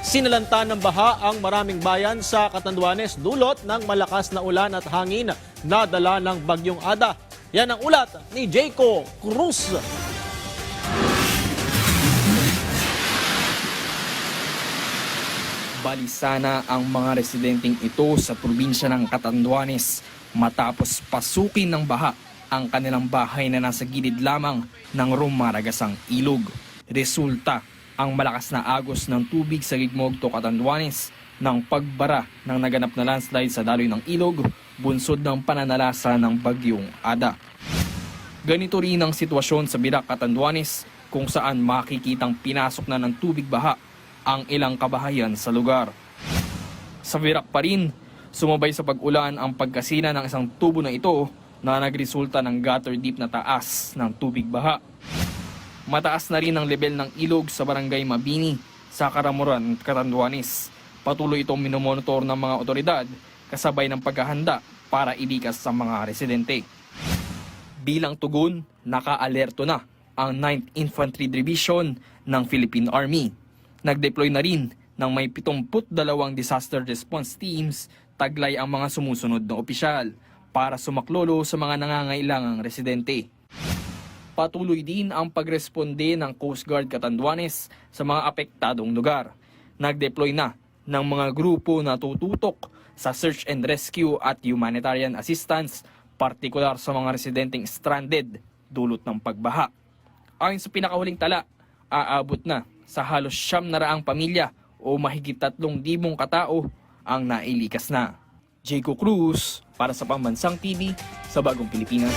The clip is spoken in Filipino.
Sinalanta ng baha ang maraming bayan sa Catanduanes dulot ng malakas na ulan at hangin na dala ng Bagyong Ada. Yan ang ulat ni Jayco Cruz. Balisana ang mga residenteng ito sa probinsya ng Catanduanes matapos pasukin ng baha ang kanilang bahay na nasa gilid lamang ng rumaragasang ilog. Resulta ang malakas na agos ng tubig sa Gigmogto, Catanduanes ng pagbara ng naganap na landslide sa daloy ng ilog, bunsod ng pananalasa ng Bagyong Ada. Ganito rin ang sitwasyon sa Birac, Catanduanes kung saan makikitang pinasok na ng tubig baha ang ilang kabahayan sa lugar. Sa Birac pa rin, sumabay sa pag-ulan ang pagkasina ng isang tubo na ito na nagresulta ng gutter deep na taas ng tubig baha. Mataas na rin ang level ng ilog sa barangay Mabini sa Karamuran, Catanduanes. Patuloy itong minomonitor ng mga otoridad kasabay ng paghahanda para ilikas sa mga residente. Bilang tugon, naka-alerto na ang 9th Infantry Division ng Philippine Army. Nag-deploy na rin ng may 72 disaster response teams, taglay ang mga sumusunod na opisyal para sumaklolo sa mga nangangailangang residente. Patuloy din ang pagresponde ng Coast Guard Catanduanes sa mga apektadong lugar. Nag-deploy na ng mga grupo na tututok sa search and rescue at humanitarian assistance, partikular sa mga residenteng stranded dulot ng pagbaha. Ayon sa pinakahuling tala, aabot na sa halos 900 pamilya o mahigit 3,000 katao ang nailikas na. Jayco Cruz para sa Pambansang TV sa Bagong Pilipinas.